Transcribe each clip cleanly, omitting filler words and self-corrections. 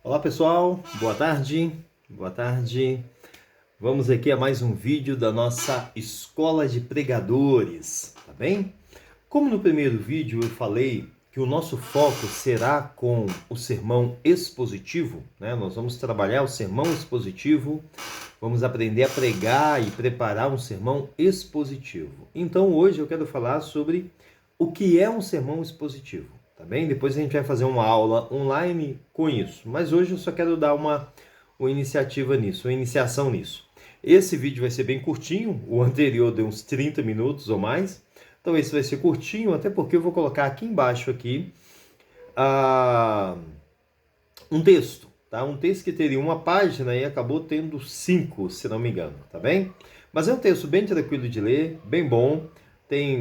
Olá pessoal, boa tarde, boa tarde. Vamos aqui a mais um vídeo da nossa Escola de Pregadores, tá bem? Como no primeiro vídeo eu falei que o nosso foco será com o sermão expositivo, né? Nós vamos trabalhar o sermão expositivo, vamos aprender a pregar e preparar um sermão expositivo. Então hoje eu quero falar sobre o que é um sermão expositivo. Tá bem? Depois a gente vai fazer uma aula online com isso. Mas hoje eu só quero dar uma iniciativa nisso, uma iniciação nisso. Esse vídeo vai ser bem curtinho, o anterior deu uns 30 minutos ou mais. Então esse vai ser curtinho, até porque eu vou colocar aqui embaixo aqui um texto, tá? Um texto que teria uma página e acabou tendo 5, se não me engano, tá bem? Mas é um texto bem tranquilo de ler, bem bom.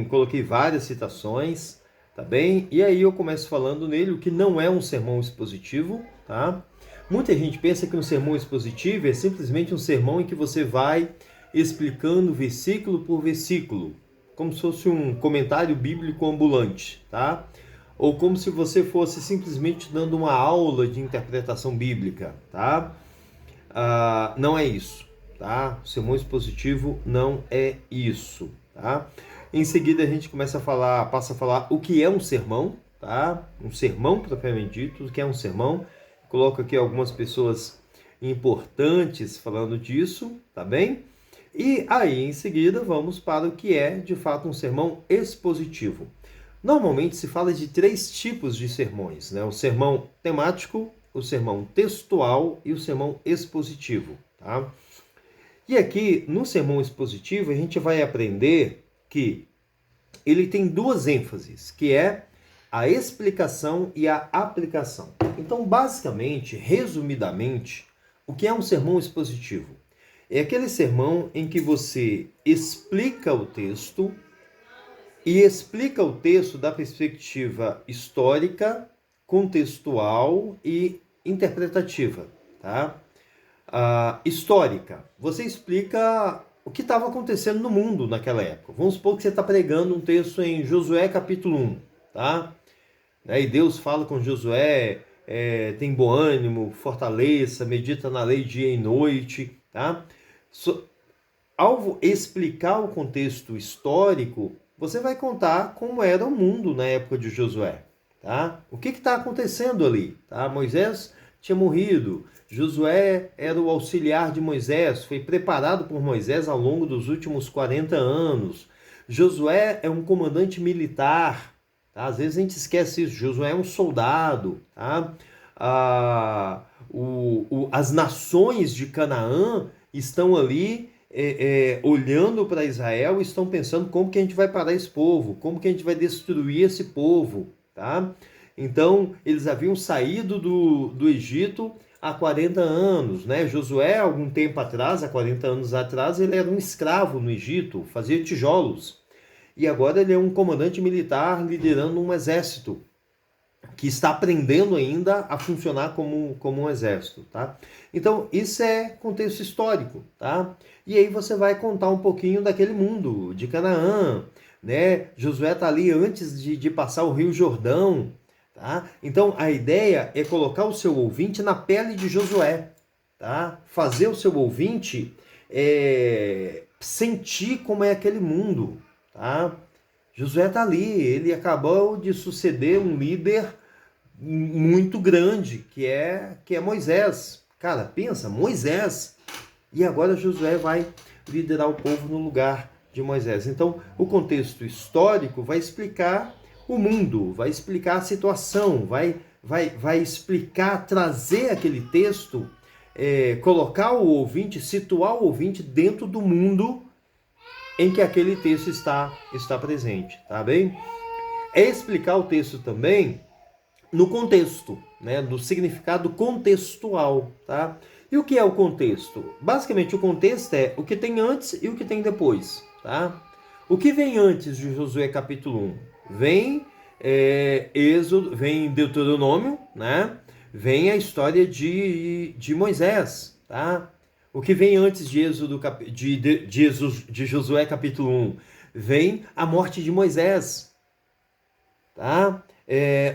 Coloquei várias citações, tá bem? E aí eu começo falando nele o que não é um sermão expositivo, tá? Muita gente pensa que um sermão expositivo é simplesmente um sermão em que você vai explicando versículo por versículo, como se fosse um comentário bíblico ambulante, tá? Ou como se você fosse simplesmente dando uma aula de interpretação bíblica, tá? Não é isso, tá? O sermão expositivo não é isso, tá? Em seguida a gente passa a falar o que é um sermão, tá? Um sermão propriamente dito, o que é um sermão. Coloco aqui algumas pessoas importantes falando disso, tá bem? E aí em seguida vamos para o que é de fato um sermão expositivo. Normalmente se fala de 3 tipos de sermões, né? O sermão temático, o sermão textual e o sermão expositivo, tá? E aqui no sermão expositivo a gente vai aprender que ele tem 2 ênfases, que é a explicação e a aplicação. Então, basicamente, resumidamente, o que é um sermão expositivo? É aquele sermão em que você explica o texto e explica o texto da perspectiva histórica, contextual e interpretativa, tá? Histórica. Você explica o que estava acontecendo no mundo naquela época. Vamos supor que você está pregando um texto em Josué capítulo 1, tá? E Deus fala com Josué, tem bom ânimo, fortaleça, medita na lei dia e noite, tá? Ao explicar o contexto histórico, você vai contar como era o mundo na época de Josué, tá? O que está acontecendo ali, tá? Moisés tinha morrido, Josué era o auxiliar de Moisés, foi preparado por Moisés ao longo dos últimos 40 anos. Josué é um comandante militar, tá? Às vezes a gente esquece isso, Josué é um soldado, tá? As nações de Canaã estão ali olhando para Israel, estão pensando como que a gente vai parar esse povo, como que a gente vai destruir esse povo, tá? Então, eles haviam saído do Egito há 40 anos, né? Josué, algum tempo atrás, há 40 anos atrás, ele era um escravo no Egito, fazia tijolos. E agora ele é um comandante militar liderando um exército, que está aprendendo ainda a funcionar como um exército, tá? Então, isso é contexto histórico, tá? E aí você vai contar um pouquinho daquele mundo, de Canaã, né? Josué está ali antes de passar o Rio Jordão, tá? Então, a ideia é colocar o seu ouvinte na pele de Josué, tá? Fazer o seu ouvinte sentir como é aquele mundo, tá? Josué está ali, ele acabou de suceder um líder muito grande, que é Moisés. Cara, pensa, Moisés. E agora Josué vai liderar o povo no lugar de Moisés. Então, o contexto histórico vai explicar o mundo, vai explicar a situação, vai explicar, trazer aquele texto, colocar o ouvinte, situar o ouvinte dentro do mundo em que aquele texto está presente, tá bem? É explicar o texto também no contexto, né, do significado contextual, tá? E o que é o contexto? Basicamente, o contexto é o que tem antes e o que tem depois, tá? O que vem antes de Josué capítulo 1? Vem Êxodo, vem Deuteronômio, né? Vem a história de Moisés, tá? O que vem antes de Êxodo, de Josué capítulo 1? Vem a morte de Moisés, tá?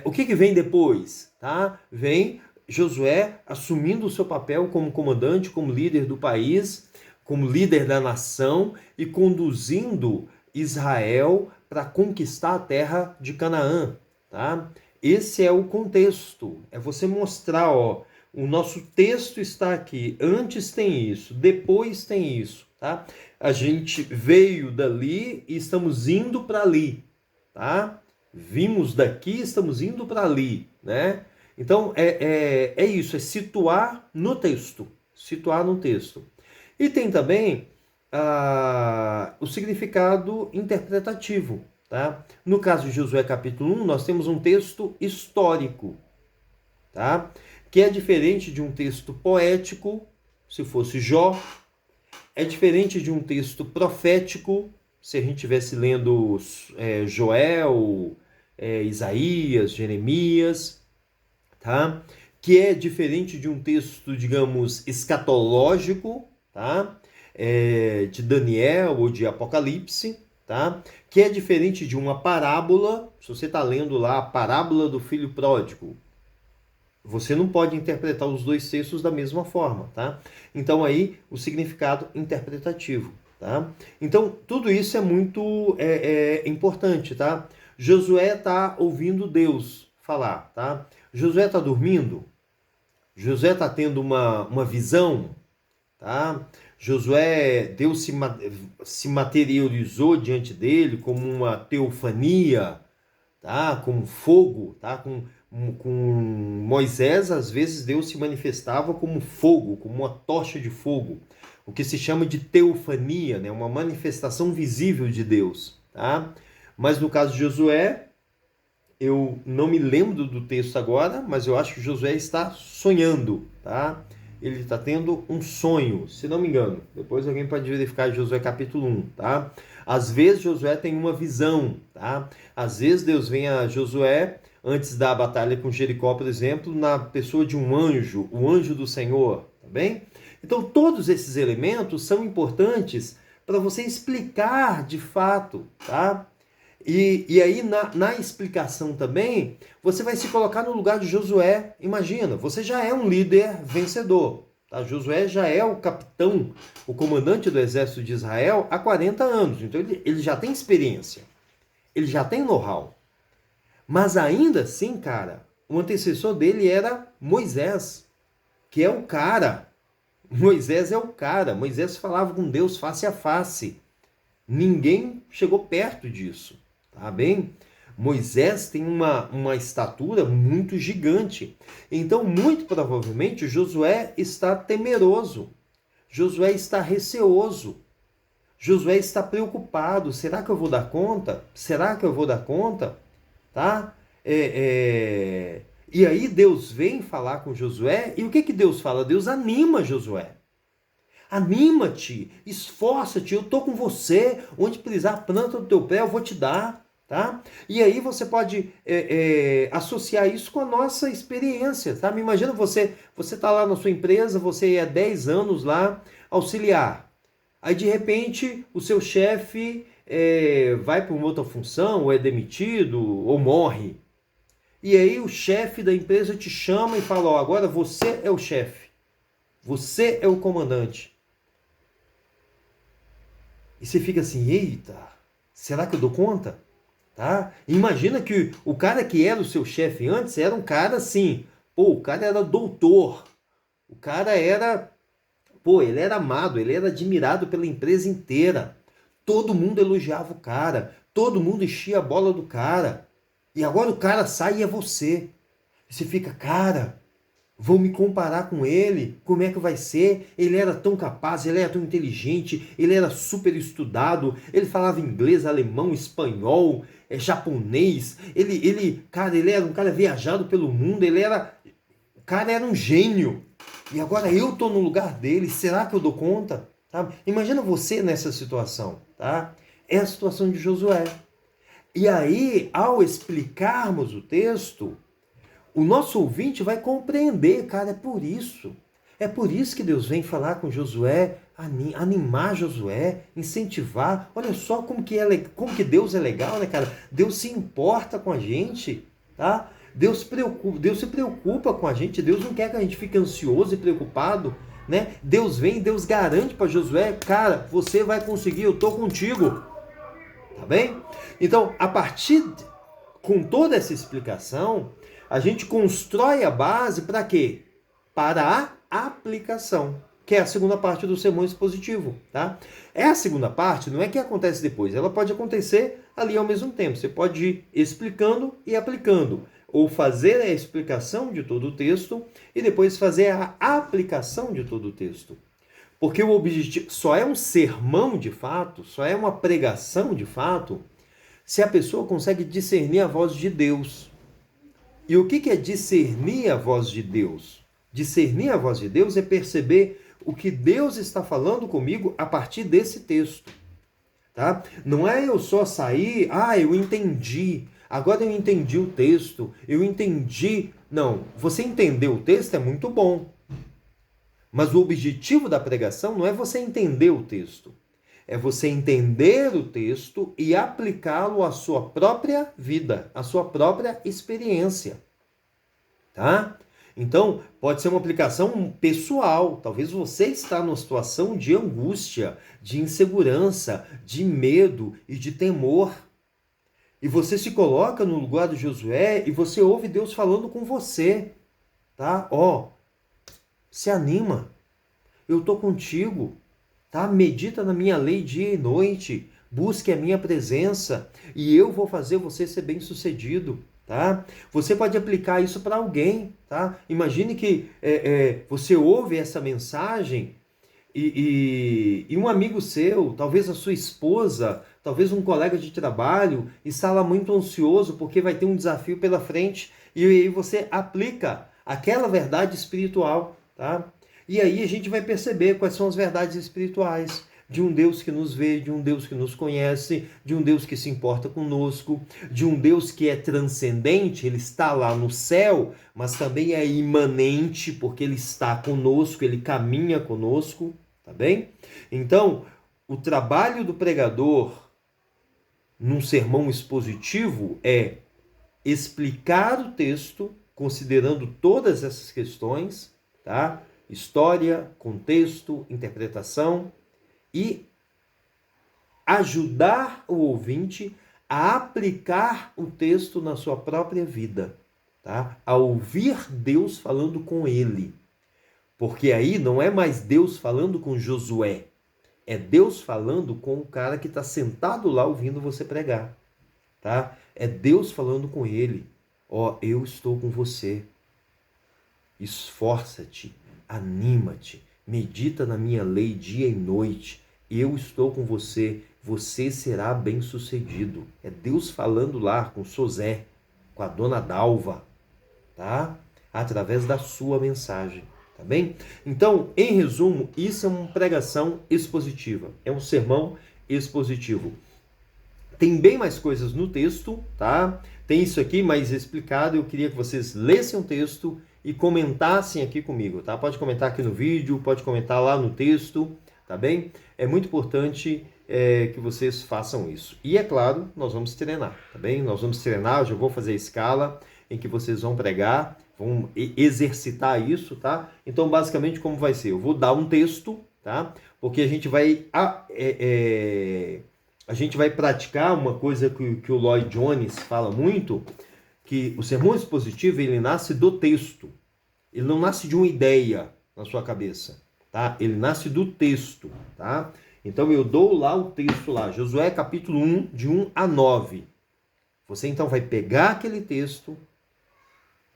O que vem depois? Tá? Vem Josué assumindo o seu papel como comandante, como líder do país, como líder da nação e conduzindo Israel para conquistar a terra de Canaã, tá? Esse é o contexto, é você mostrar, ó, o nosso texto está aqui, antes tem isso, depois tem isso, tá? A gente veio dali e estamos indo para ali, tá? Vimos daqui, estamos indo para ali, né? Então, é isso, é situar no texto. Situar no texto. E tem também o significado interpretativo. Tá? No caso de Josué capítulo 1, nós temos um texto histórico. Tá? Que é diferente de um texto poético, se fosse Jó. É diferente de um texto profético, se a gente estivesse lendo Joel, Isaías, Jeremias, tá? Que é diferente de um texto, digamos, escatológico, tá? De Daniel ou de Apocalipse, tá? Que é diferente de uma parábola. Se você está lendo lá a parábola do filho pródigo, você não pode interpretar os dois textos da mesma forma, tá? Então aí o significado interpretativo, tá? Então tudo isso é muito importante, tá? Josué está ouvindo Deus falar, tá? Josué está dormindo? Josué está tendo uma visão? Tá? Josué, Deus se materializou diante dele como uma teofania, tá? Como fogo, tá? Com Moisés, às vezes Deus se manifestava como fogo, como uma tocha de fogo, o que se chama de teofania, né? Uma manifestação visível de Deus, tá? Mas no caso de Josué, eu não me lembro do texto agora, mas eu acho que Josué está sonhando, tá? Ele está tendo um sonho, se não me engano. Depois alguém pode verificar Josué capítulo 1, tá? Às vezes Josué tem uma visão, tá? Às vezes Deus vem a Josué, antes da batalha com Jericó, por exemplo, na pessoa de um anjo, o anjo do Senhor, tá bem? Então todos esses elementos são importantes para você explicar de fato, tá? E aí, na explicação também, você vai se colocar no lugar de Josué. Imagina, você já é um líder vencedor. Tá? Josué já é o capitão, o comandante do exército de Israel há 40 anos. Então, ele já tem experiência. Ele já tem know-how. Mas ainda assim, cara, o antecessor dele era Moisés, que é o cara. Moisés é o cara. Moisés falava com Deus face a face. Ninguém chegou perto disso. Tá bem? Moisés tem uma estatura muito gigante. Então, muito provavelmente, Josué está temeroso. Josué está receoso. Josué está preocupado. Será que eu vou dar conta? Será que eu vou dar conta? Tá? E aí Deus vem falar com Josué. E o que Deus fala? Deus anima Josué. Anima-te, esforça-te, eu estou com você. Onde pisar a planta do teu pé, eu vou te dar. Tá? E aí você pode associar isso com a nossa experiência. Tá? Me imagina você está lá na sua empresa, você é 10 anos lá, auxiliar. Aí de repente o seu chefe vai para uma outra função, ou é demitido, ou morre. E aí o chefe da empresa te chama e fala, ó, agora você é o chefe. Você é o comandante. E você fica assim, eita, será que eu dou conta? Tá? Imagina que o cara que era o seu chefe antes era um cara assim, o cara era doutor, o cara era, ele era amado, ele era admirado pela empresa inteira, todo mundo elogiava o cara, todo mundo enchia a bola do cara, e agora o cara sai e é você. E você fica, cara, vou me comparar com ele, como é que vai ser? Ele era tão capaz, ele era tão inteligente, ele era super estudado, ele falava inglês, alemão, espanhol, japonês, cara, ele era um cara viajado pelo mundo, o cara era um gênio. E agora eu tô no lugar dele, será que eu dou conta? Tá? Imagina você nessa situação, tá? É a situação de Josué. E aí, ao explicarmos o texto, o nosso ouvinte vai compreender, cara, é por isso. É por isso que Deus vem falar com Josué, animar Josué, incentivar. Olha só como que Deus é legal, né, cara? Deus se importa com a gente, tá? Deus se preocupa com a gente, Deus não quer que a gente fique ansioso e preocupado, né? Deus vem, Deus garante para Josué, cara, você vai conseguir, eu estou contigo, tá bem? Então, com toda essa explicação, a gente constrói a base para quê? Para a aplicação, que é a segunda parte do sermão expositivo, tá? A segunda parte não é que acontece depois, ela pode acontecer ali ao mesmo tempo. Você pode ir explicando e aplicando, ou fazer a explicação de todo o texto e depois fazer a aplicação de todo o texto. Porque o objetivo só é um sermão de fato, só é uma pregação de fato, se a pessoa consegue discernir a voz de Deus. E o que é discernir a voz de Deus? Discernir a voz de Deus é perceber o que Deus está falando comigo a partir desse texto. Tá? Não é eu só sair, eu entendi, agora eu entendi o texto, eu entendi. Não, você entender o texto é muito bom. Mas o objetivo da pregação não é você entender o texto. É você entender o texto e aplicá-lo à sua própria vida, à sua própria experiência. Tá? Então, pode ser uma aplicação pessoal. Talvez você está numa situação de angústia, de insegurança, de medo e de temor. E você se coloca no lugar de Josué e você ouve Deus falando com você. Tá? Se anima. Eu estou contigo. Tá? Medita na minha lei dia e noite. Busque a minha presença e eu vou fazer você ser bem-sucedido. Tá? Você pode aplicar isso para alguém. Tá? Imagine que você ouve essa mensagem e um amigo seu, talvez a sua esposa, talvez um colega de trabalho, está lá muito ansioso porque vai ter um desafio pela frente e aí você aplica aquela verdade espiritual. Tá? E aí a gente vai perceber quais são as verdades espirituais de um Deus que nos vê, de um Deus que nos conhece, de um Deus que se importa conosco, de um Deus que é transcendente, ele está lá no céu, mas também é imanente, porque ele está conosco, ele caminha conosco, tá bem? Então, o trabalho do pregador num sermão expositivo é explicar o texto, considerando todas essas questões, tá? História, contexto, interpretação, e ajudar o ouvinte a aplicar o texto na sua própria vida, tá? A ouvir Deus falando com ele. Porque aí não é mais Deus falando com Josué, é Deus falando com o cara que está sentado lá ouvindo você pregar. Tá? É Deus falando com ele. Eu estou com você. Esforça-te, anima-te, medita na minha lei dia e noite. Eu estou com você, você será bem-sucedido. É Deus falando lá com Sosé, com a dona Dalva, tá? Através da sua mensagem, tá bem? Então, em resumo, isso é uma pregação expositiva, é um sermão expositivo. Tem bem mais coisas no texto, tá? Tem isso aqui mais explicado, eu queria que vocês lessem o texto e comentassem aqui comigo, tá? Pode comentar aqui no vídeo, pode comentar lá no texto, tá bem? É muito importante que vocês façam isso. E é claro, nós vamos treinar, tá bem? Nós vamos treinar, eu já vou fazer a escala em que vocês vão pregar, vão exercitar isso, tá? Então, basicamente, como vai ser? Eu vou dar um texto, tá? Porque a gente vai praticar uma coisa que o Lloyd Jones fala muito, que o sermão expositivo, ele nasce do texto. Ele não nasce de uma ideia na sua cabeça, tá? Ele nasce do texto, tá? Então eu dou lá o texto lá, Josué capítulo 1, de 1 a 9. Você então vai pegar aquele texto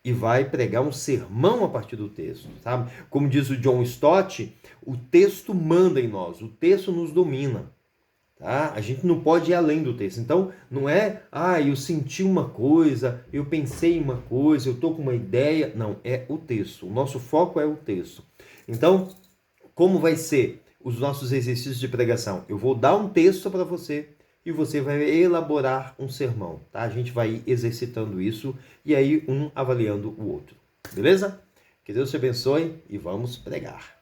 e vai pregar um sermão a partir do texto, tá? Como diz o John Stott, o texto manda em nós, o texto nos domina. Tá? A gente não pode ir além do texto. Então, não é, eu senti uma coisa, eu pensei em uma coisa, eu estou com uma ideia. Não, é o texto. O nosso foco é o texto. Então, como vai ser os nossos exercícios de pregação? Eu vou dar um texto para você e você vai elaborar um sermão. Tá? A gente vai exercitando isso e aí um avaliando o outro. Beleza? Que Deus te abençoe e vamos pregar.